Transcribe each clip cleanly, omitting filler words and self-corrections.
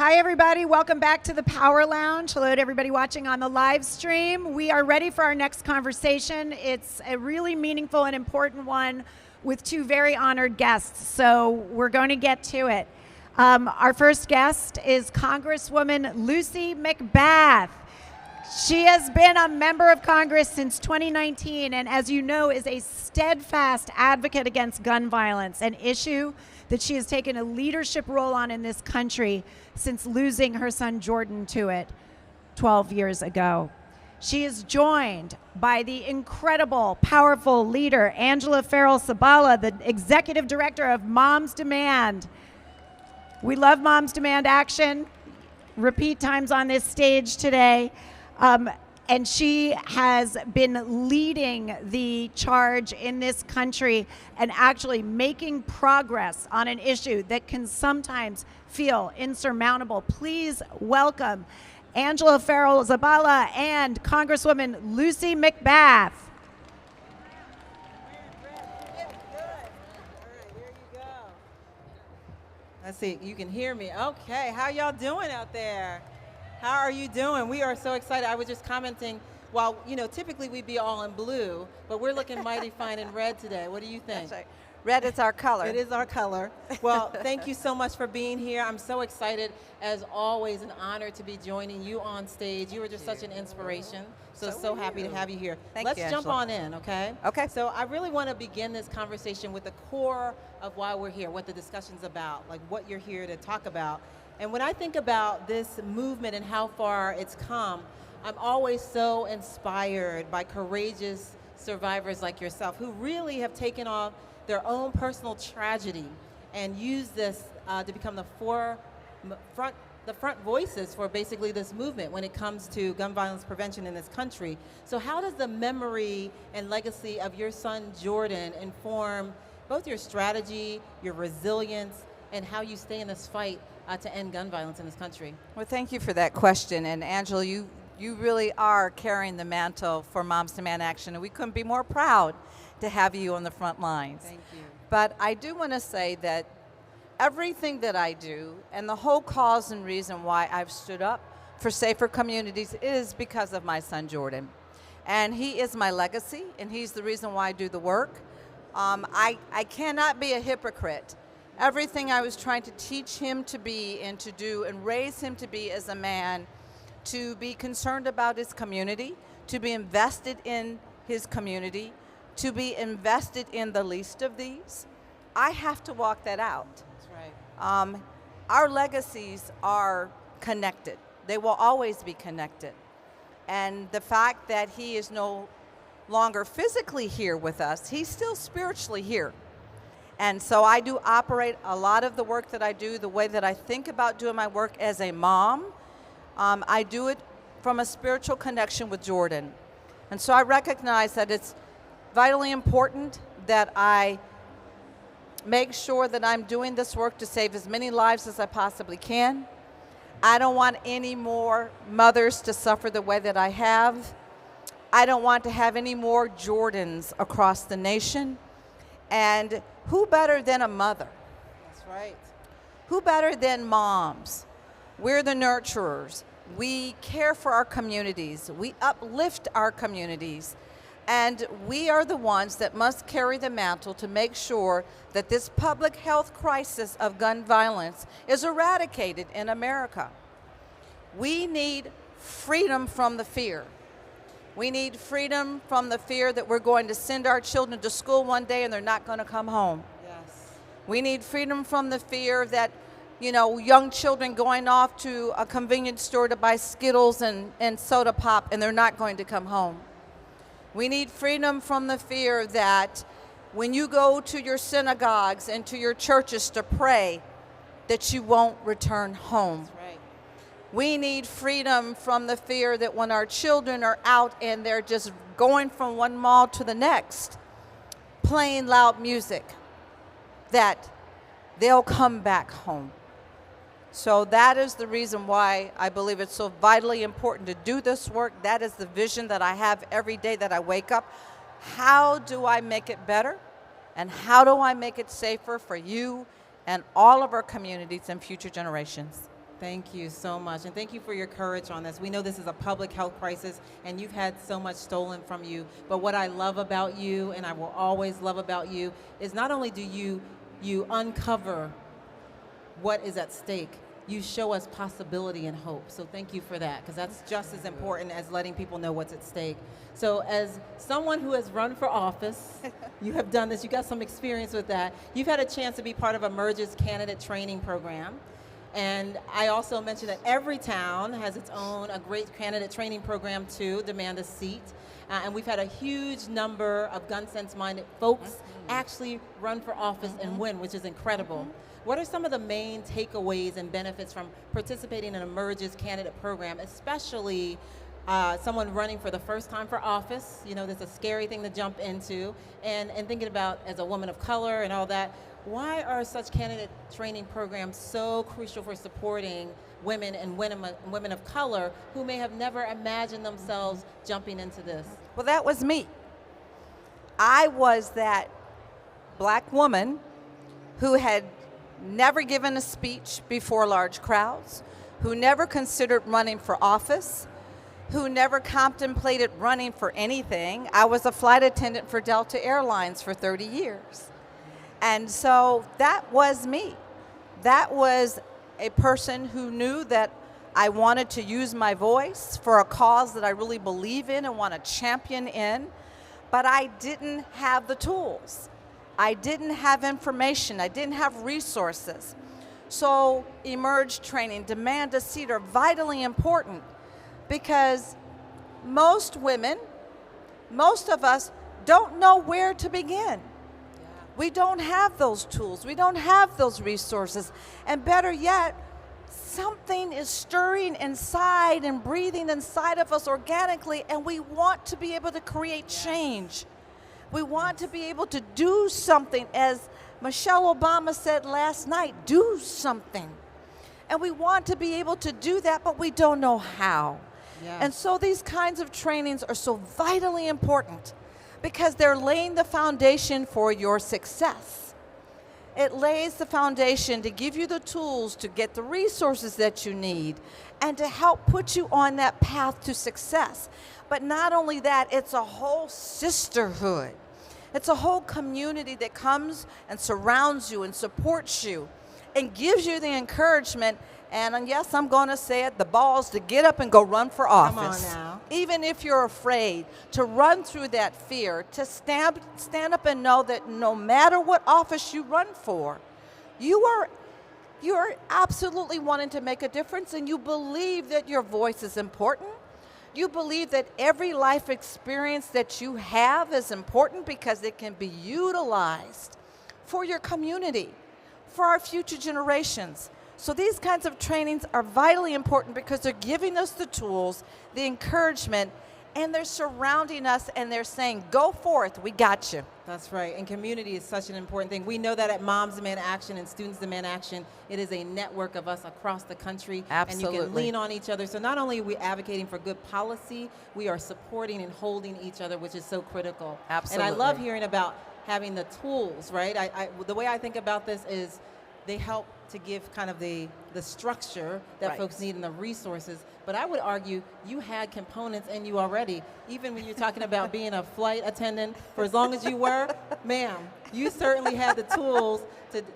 Hi, everybody. Welcome back to the Power Lounge. Hello to everybody watching on the live stream. We are ready for our next conversation. It's a really meaningful and important one with two very honored guests, so we're going to get to it. Our first guest is Congresswoman Lucy McBath. She has been a member of Congress since 2019 and, as you know, is a steadfast advocate against gun violence, an issue that she has taken a leadership role on in this country since losing her son Jordan to it 12 years ago. She is joined by the incredible, powerful leader, Angela Farrell-Sabala, the executive director of Moms Demand. We love Moms Demand Action. Repeat times on this stage today. And she has been leading the charge in this country and actually making progress on an issue that can sometimes feel insurmountable. Please welcome Angela Farrell-Sabala and Congresswoman Lucy McBath. Let's see, you can hear me. Okay, how y'all doing out there? How are you doing? We are so excited. I was just commenting, while, typically we'd be all in blue, but we're looking mighty fine in red today. What do you think? That's right. Red is our color. It is our color. Well, thank you so much for being here. I'm so excited, as always, an honor to be joining you on stage. You are just such an inspiration. So happy to have you here. Let's jump on in, okay? Okay. So I really want to begin this conversation with the core of why we're here, what the discussion's about, like what you're here to talk about. And when I think about this movement and how far it's come, I'm always so inspired by courageous survivors like yourself who really have taken on their own personal tragedy and used this to become the front voices for basically this movement when it comes to gun violence prevention in this country. So how does the memory and legacy of your son Jordan inform both your strategy, your resilience, and how you stay in this fight to end gun violence in this country? Well, thank you for that question. And Angela, you really are carrying the mantle for Moms Demand Action, and we couldn't be more proud to have you on the front lines. Thank you. But I do want to say that everything that I do and the whole cause and reason why I've stood up for safer communities is because of my son Jordan. And he is my legacy, and he's the reason why I do the work. I cannot be a hypocrite. Everything I was trying to teach him to be and to do and raise him to be as a man, to be concerned about his community, to be invested in his community, to be invested in the least of these, I have to walk that out. That's right. Our legacies are connected. They will always be connected. And the fact that he is no longer physically here with us, he's still spiritually here. And so I do operate a lot of the work that I do, the way that I think about doing my work as a mom. I do it from a spiritual connection with Jordan. And so I recognize that it's vitally important that I make sure that I'm doing this work to save as many lives as I possibly can. I don't want any more mothers to suffer the way that I have. I don't want to have any more Jordans across the nation. And who better than a mother? That's right. Who better than moms? We're the nurturers. We care for our communities. We uplift our communities. And we are the ones that must carry the mantle to make sure that this public health crisis of gun violence is eradicated in America. We need freedom from the fear. We need freedom from the fear that we're going to send our children to school one day and they're not going to come home. Yes. We need freedom from the fear that, young children going off to a convenience store to buy Skittles and soda pop and they're not going to come home. We need freedom from the fear that when you go to your synagogues and to your churches to pray, that you won't return home. That's right. We need freedom from the fear that when our children are out and they're just going from one mall to the next, playing loud music, that they'll come back home. So that is the reason why I believe it's so vitally important to do this work. That is the vision that I have every day that I wake up. How do I make it better? And how do I make it safer for you and all of our communities and future generations? Thank you so much, and thank you for your courage on this. We know this is a public health crisis, and you've had so much stolen from you, but what I love about you, and I will always love about you, is not only do you uncover what is at stake, you show us possibility and hope. So thank you for that, because that's just as important as letting people know what's at stake. So as someone who has run for office, you have done this, you got some experience with that. You've had a chance to be part of Emerge's candidate training program. And I also mentioned that every town has its own, a great candidate training program to demand a seat. And we've had a huge number of gun sense-minded folks actually run for office and win, which is incredible. What are some of the main takeaways and benefits from participating in Emerge's candidate program, especially someone running for the first time for office? You know, that's a scary thing to jump into. And thinking about as a woman of color and all that, why are such candidate training programs so crucial for supporting women and women of color who may have never imagined themselves jumping into this? Well, that was me. I was that black woman who had never given a speech before large crowds, who never considered running for office, who never contemplated running for anything. I was a flight attendant for Delta Airlines for 30 years. And so that was me. That was a person who knew that I wanted to use my voice for a cause that I really believe in and want to champion in, but I didn't have the tools. I didn't have information. I didn't have resources. So Emerge training, Demand a Seat are vitally important because most women, most of us don't know where to begin. We don't have those tools. We don't have those resources. And better yet, something is stirring inside and breathing inside of us organically, and we want to be able to create change. We want to be able to do something, as Michelle Obama said last night, do something. And we want to be able to do that, but we don't know how. Yeah. And so these kinds of trainings are so vitally important because they're laying the foundation for your success. It lays the foundation to give you the tools to get the resources that you need and to help put you on that path to success. But not only that, it's a whole sisterhood. It's a whole community that comes and surrounds you and supports you and gives you the encouragement, and yes, I'm going to say it, the balls to get up and go run for office. Come on now. Even if you're afraid, to run through that fear, to stand up and know that no matter what office you run for, you are absolutely wanting to make a difference, and you believe that your voice is important. You believe that every life experience that you have is important because it can be utilized for your community, for our future generations. So these kinds of trainings are vitally important because they're giving us the tools, the encouragement, and they're surrounding us and they're saying, go forth, we got you. That's right, and community is such an important thing. We know that at Moms Demand Action and Students Demand Action, it is a network of us across the country. Absolutely. And you can lean on each other. So not only are we advocating for good policy, we are supporting and holding each other, which is so critical. Absolutely. And I love hearing about having the tools, right? The way I think about this is they help to give kind of the structure that Right. folks need and the resources. But I would argue you had components in you already. Even when you're talking about being a flight attendant for as long as you were, ma'am, you certainly had the tools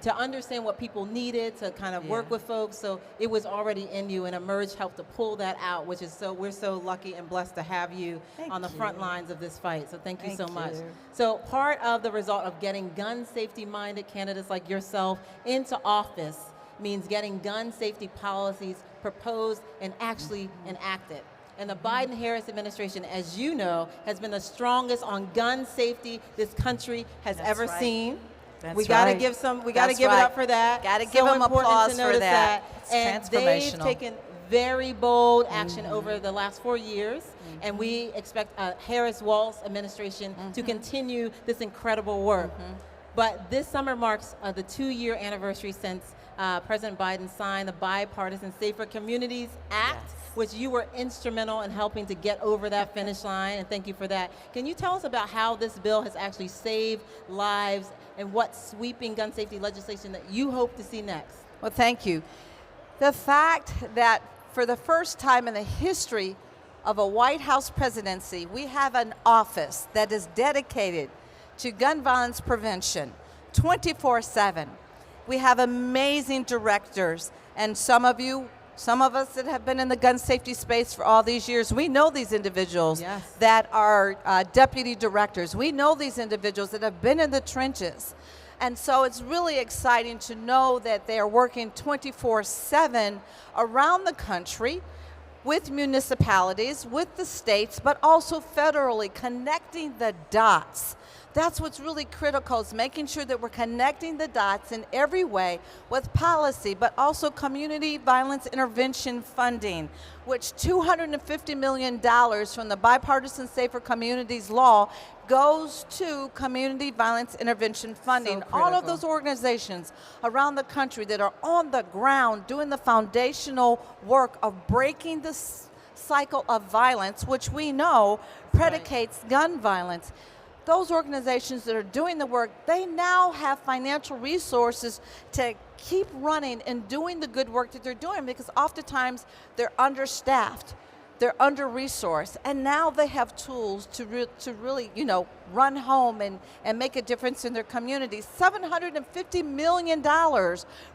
to understand what people needed, to kind of work with folks. So it was already in you, and Emerge helped to pull that out, which is we're so lucky and blessed to have you Thank on the you. front lines of this fight. So thank you so Thank much. you. So part of the result of getting gun safety minded candidates like yourself into office means getting gun safety policies proposed and actually enacted. And the Biden-Harris administration, as you know, has been the strongest on gun safety this country has That's ever right. seen. That's We got to right. give it That's up right. for that. Gotta So give 'em important applause to for notice that. It's And they've transformational. taken very bold action over the last 4 years, and we expect Harris-Walz administration to continue this incredible work. But this summer marks the 2-year anniversary since President Biden signed the Bipartisan Safer Communities Act, Yes. which you were instrumental in helping to get over that finish line, and thank you for that. Can you tell us about how this bill has actually saved lives and what sweeping gun safety legislation that you hope to see next? Well, thank you. The fact that for the first time in the history of a White House presidency, we have an office that is dedicated to gun violence prevention 24/7. We have amazing directors, and some of us that have been in the gun safety space for all these years, we know these individuals Yes. that are deputy directors. We know these individuals that have been in the trenches. And so it's really exciting to know that they are working 24/7 around the country with municipalities, with the states, but also federally, connecting the dots. That's what's really critical, is making sure that we're connecting the dots in every way with policy, but also community violence intervention funding, which $250 million from the Bipartisan Safer Communities Law goes to community violence intervention funding. All of critical. those organizations around the country that are on the ground doing the foundational work of breaking the cycle of violence, which we know predicates gun violence. Those organizations that are doing the work, they now have financial resources to keep running and doing the good work that they're doing, because oftentimes they're understaffed, they're under-resourced, and now they have tools to really, run home and make a difference in their communities. $750 million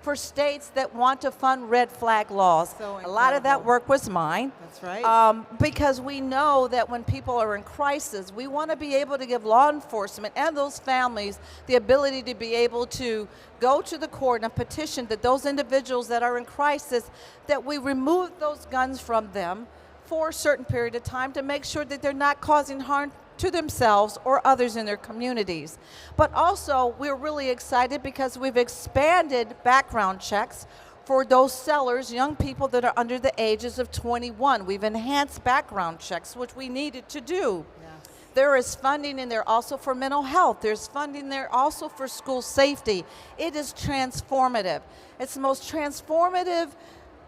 for states that want to fund red flag laws. So a lot of that incredible. work was mine. That's right. Because we know that when people are in crisis, we want to be able to give law enforcement and those families the ability to be able to go to the court and petition that those individuals that are in crisis, that we remove those guns from them for a certain period of time to make sure that they're not causing harm to themselves or others in their communities. But also, we're really excited because we've expanded background checks for those sellers, young people that are under the ages of 21. We've enhanced background checks, which we needed to do. Yes. There is funding in there also for mental health. There's funding there also for school safety. It is transformative. It's the most transformative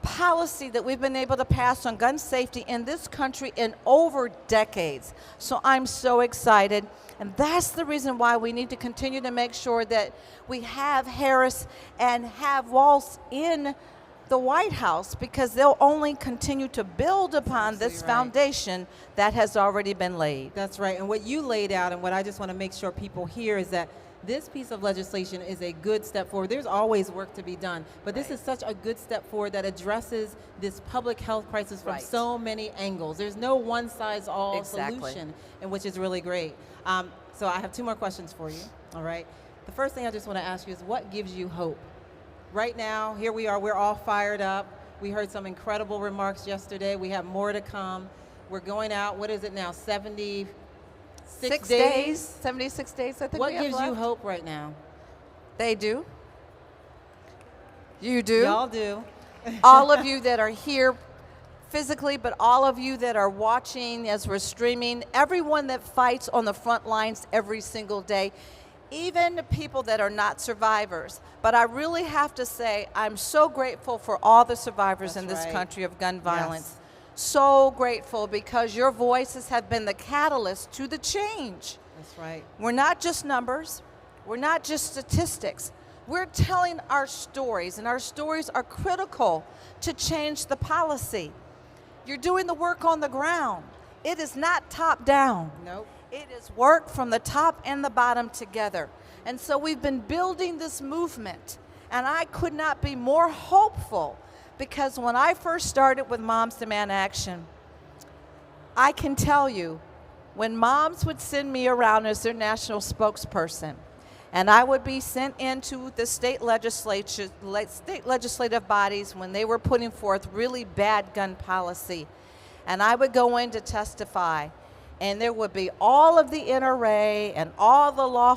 policy that we've been able to pass on gun safety in this country in over decades. So I'm so excited, and that's the reason why we need to continue to make sure that we have Harris and have Walz in the White House, because they'll only continue to build upon this Absolutely right. foundation that has already been laid. That's right. And what you laid out, and what I just want to make sure people hear, is that this piece of legislation is a good step forward. There's always work to be done, but this is such a good step forward that addresses this public health crisis from Right. so many angles. There's no one-size-all Exactly. solution, and which is really great. So I have two more questions for you, all right? The first thing I just want to ask you is, what gives you hope? Right now, here we are, we're all fired up. We heard some incredible remarks yesterday. We have more to come. We're going out, what is it now, 76 days? 76 days, I think What we have gives you left. hope right now? They do. You do. Y'all do. All of you that are here physically, but all of you that are watching as we're streaming, everyone that fights on the front lines every single day, even people that are not survivors. But I really have to say, I'm so grateful for all the survivors That's in this right. country of gun violence. Yes. So grateful, because your voices have been the catalyst to the change. That's right. We're not just numbers. We're not just statistics. We're telling our stories, and our stories are critical to change the policy. You're doing the work on the ground. It is not top down. Nope. It is work from the top and the bottom together. And so we've been building this movement, and I could not be more hopeful, because when I first started with Moms Demand Action, I can tell you, when moms would send me around as their national spokesperson, and I would be sent into the state legislative bodies when they were putting forth really bad gun policy, and I would go in to testify, and there would be all of the NRA and all the law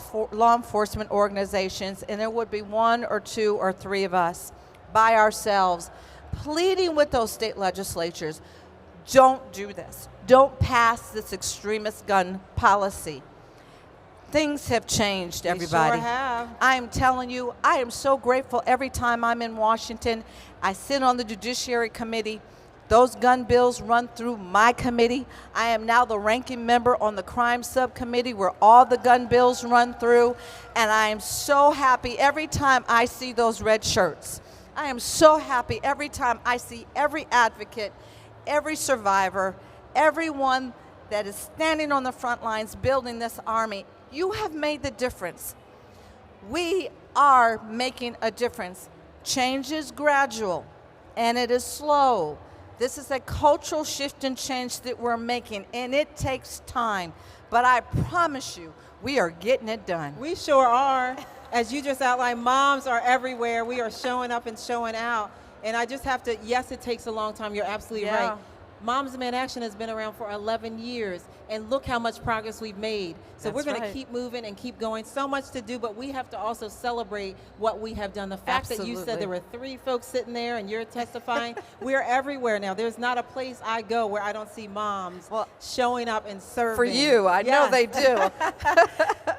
enforcement organizations, and there would be one or two or three of us by ourselves pleading with those state legislatures, don't do this. Don't pass this extremist gun policy. Things have changed, everybody. They sure have. I am telling you, I am so grateful every time I'm in Washington. I sit on the Judiciary Committee. Those gun bills run through my committee. I am now the ranking member on the crime subcommittee, where all the gun bills run through. And I am so happy every time I see those red shirts, I am so happy every time I see every advocate, every survivor, everyone that is standing on the front lines building this army. You have made the difference. We are making a difference. Change is gradual and it is slow. This is a cultural shift and change that we're making, and it takes time. But I promise you, we are getting it done. We sure are. As you just outlined, moms are everywhere. We are showing up and showing out. And I just have to, yes, it takes a long time. You're absolutely right. Moms Demand Action has been around for 11 years, and look how much progress we've made. So we're going to keep moving and keep going. So much to do, but we have to also celebrate what we have done. The fact that you said there were 3 folks sitting there and you're testifying, we're everywhere now. There's not a place I go where I don't see moms showing up and serving. For you, I know they do.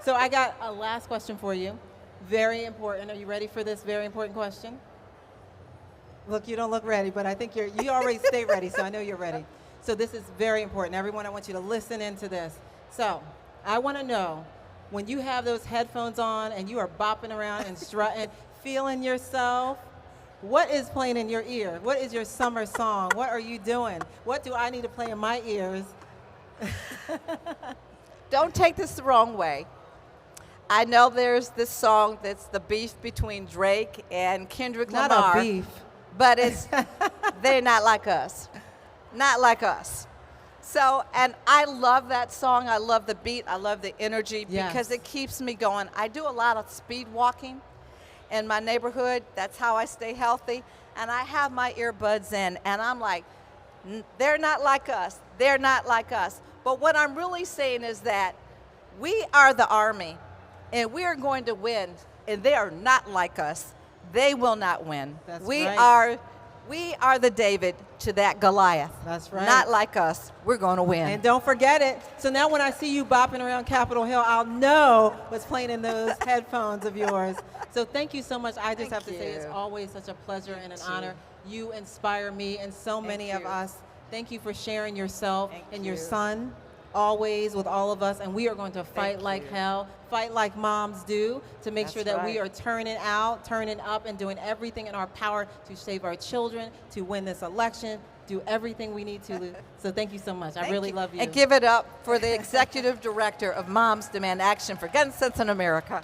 So I got a last question for you. Very important. Are you ready for this very important question? Look, you don't look ready, but I think you already stay ready, so I know you're ready. So this is very important. Everyone, I want you to listen into this. So I want to know, when you have those headphones on and you are bopping around and strutting, feeling yourself, what is playing in your ear? What is your summer song? What are you doing? What do I need to play in my ears? Don't take this the wrong way. I know there's this song that's the beef between Drake and Kendrick Lamar. Not a beef. But it's, they're not like us. Not like us. So, and I love that song. I love the beat. I love the energy because it keeps me going. I do a lot of speed walking in my neighborhood. That's how I stay healthy. And I have my earbuds in, and I'm like, they're not like us. They're not like us. But what I'm really saying is that we are the army, and we are going to win, and they are not like us. They will not win. That's we right. are the David to that Goliath. That's right. Not like us. We're going to win. And don't forget it. So now when I see you bopping around Capitol Hill, I'll know what's playing in those headphones of yours. So thank you so much. I just have to say it's always such a pleasure and an honor. You inspire me and so many of us. Thank you for sharing yourself and your son always with all of us, and we are going to fight like hell, fight like moms do, to make sure that we are turning out, turning up, and doing everything in our power to save our children, to win this election, do everything we need to. So thank you so much. I really love you. And give it up for the executive director of Moms Demand Action for Gun Sense in America.